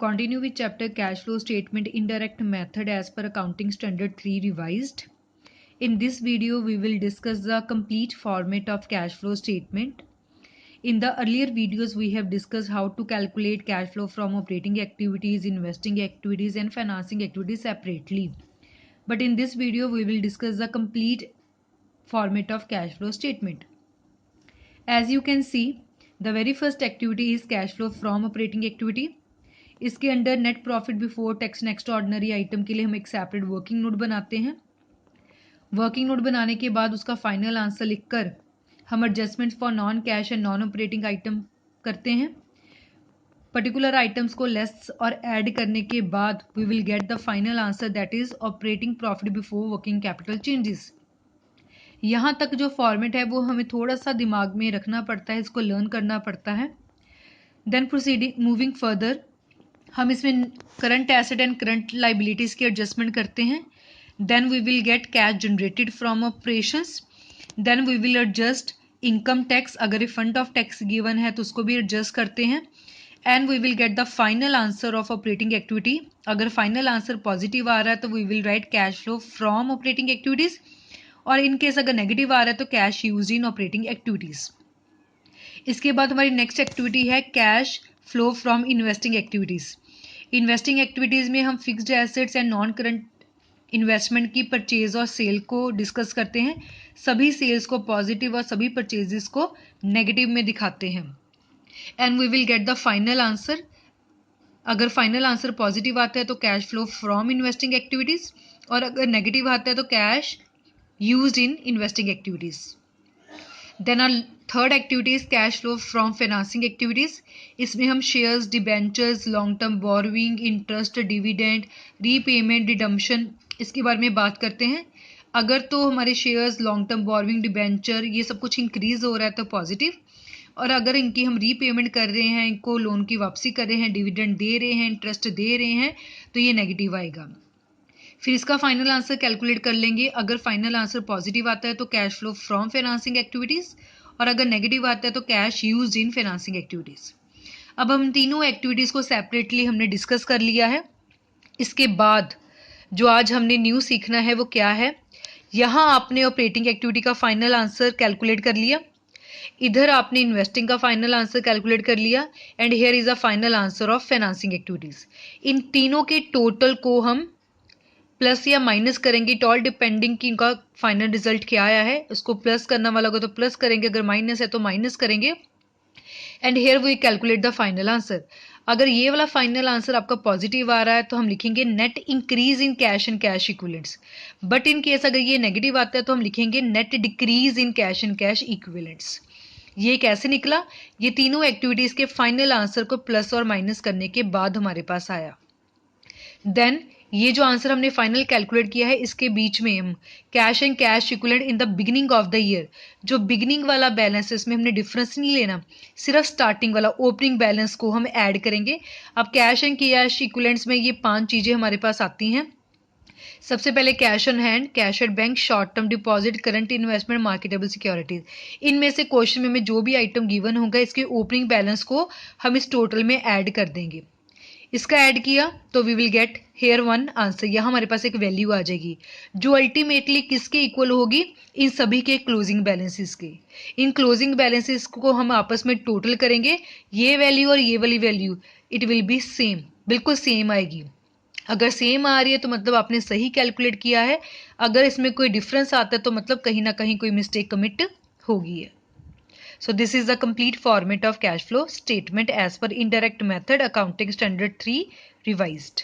Continue with chapter cash flow statement indirect method as per accounting standard 3 revised. In this video we will discuss the complete format of cash flow statement. In the earlier videos we have discussed how to calculate cash flow from operating activities, investing activities and financing activities separately. But in this video we will discuss the complete format of cash flow statement. As you can see, the very first activity is cash flow from operating activity. इसके under net profit before tax and extraordinary item के लिए हम एक separate working note बनाते हैं। Working note बनाने के बाद उसका फाइनल आंसर लिखकर हम adjustments for non cash and non operating item करते हैं। पर्टिकुलर आइटम्स को लेस और ऐड करने के बाद we will get the final answer that is operating profit before working capital changes. यहाँ तक जो फॉर्मेट है वो हमें थोड़ा सा दिमाग में रखना पड़ता है, इसको लर्न करना पड़ता है। देन प्रोसीडिंग मूविंग फर्दर, हम इसमें current asset and current liabilities की एडजस्टमेंट करते हैं। Then we will get cash generated from operations. Then we will adjust income tax, अगर रिफंड ऑफ टैक्स गिवन है तो उसको भी एडजस्ट करते हैं। And we will get the final answer of operating activity. अगर फाइनल आंसर पॉजिटिव आ रहा है तो we will write cash flow from operating activities, और इन केस अगर नेगेटिव आ रहा है तो कैश यूज्ड इन ऑपरेटिंग एक्टिविटीज़। इसके बाद हमारी नेक्स्ट एक्टिविटी है cash flow from investing activities. Investing activities में हम fixed assets and non current investment की परचेज और सेल को डिस्कस करते हैं। सभी सेल्स को पॉजिटिव और सभी परचेजेस को नेगेटिव में दिखाते हैं। And we will get the final answer. अगर फाइनल आंसर पॉजिटिव आता है तो cash flow from investing activities, और अगर नेगेटिव आता है तो cash used in investing activities. Then our third activity is cash flow from financing activities. इसमें हम shares, debentures, long term borrowing, interest, dividend, repayment, redemption, इसके बारे में बात करते हैं। अगर तो हमारे shares, long term borrowing, debenture ये सब कुछ इंक्रीज हो रहा है तो पॉजिटिव, और अगर इनकी हम रीपेमेंट कर रहे हैं, इनको लोन की वापसी कर रहे हैं, डिविडेंड दे रहे हैं, इंटरेस्ट दे रहे हैं, तो ये नेगेटिव आएगा। फिर इसका फाइनल आंसर कैलकुलेट कर लेंगे। अगर फाइनल आंसर पॉजिटिव आता है तो cash flow from financing activities, और अगर नेगेटिव आता है तो कैश यूज्ड इन फाइनेंसिंग एक्टिविटीज़। अब हम तीनों एक्टिविटीज़ को सेपरेटली हमने डिस्कस कर लिया है। इसके बाद जो आज हमने न्यू सीखना है वो क्या है, यहाँ आपने ऑपरेटिंग एक्टिविटी का फाइनल आंसर कैलकुलेट कर लिया, इधर आपने इन्वेस्टिंग का फाइनल आंसर कैलकुलेट कर लिया, and here is a final answer of financing activities. इन तीनों के टोटल को हम प्लस या माइनस करेंगे, इट ऑल डिपेंडिंग कि इनका फाइनल रिजल्ट क्या आया है। उसको प्लस करना वाला को तो प्लस करेंगे, अगर माइनस है तो माइनस करेंगे, and here we calculate the final answer. अगर ये वाला फाइनल आंसर आपका पॉजिटिव आ रहा है तो हम लिखेंगे net increase in cash and cash equivalents, but in case अगर ये नेगेटिव आता है तो हम लिखेंगे net decrease in cash and cash equivalents. ये कैसे निकला, ये तीनों एक्टिविटीज़ के फाइनल आंसर को प्लस और माइनस करने के बाद हमारे पास आया। देन ये जो आंसर हमने फाइनल कैलकुलेट किया है इसके बीच में हम cash and cash equivalent in the beginning of the year, जो बिगिनिंग वाला बैलेंस है इसमें हमने डिफरेंस नहीं लेना, सिर्फ स्टार्टिंग वाला ओपनिंग बैलेंस को हम ऐड करेंगे। अब कैश एंड कैश इक्विवेलेंट्स में ये 5 चीज़ें हमारे पास आती हैं। सबसे पहले cash on hand, cash at bank, short term deposit, current investment, marketable securities. इनमें से क्वेश्चन में हमें जो भी आइटम गिवन होगा इसके ओपनिंग बैलेंस को हम इस टोटल में ऐड कर देंगे। इसका ऐड किया तो we will get here one answer. यहाँ हमारे पास एक वैल्यू आ जाएगी जो अल्टीमेटली किसके इक्वल होगी, इन सभी के क्लोजिंग बैलेंसेस के। इन क्लोजिंग बैलेंसेस को हम आपस में टोटल करेंगे, ये वैल्यू और ये वाली value it will be same, बिल्कुल सेम आएगी। अगर सेम आ रही है तो मतलब आपने सही कैलकुलेट किया है, अगर इसमें कोई डिफरेंस आता है तो मतलब कहीं ना कहीं कोई मिस्टेक कमिट होगी है। So this is the complete format of cash flow statement as per indirect method accounting standard 3 revised.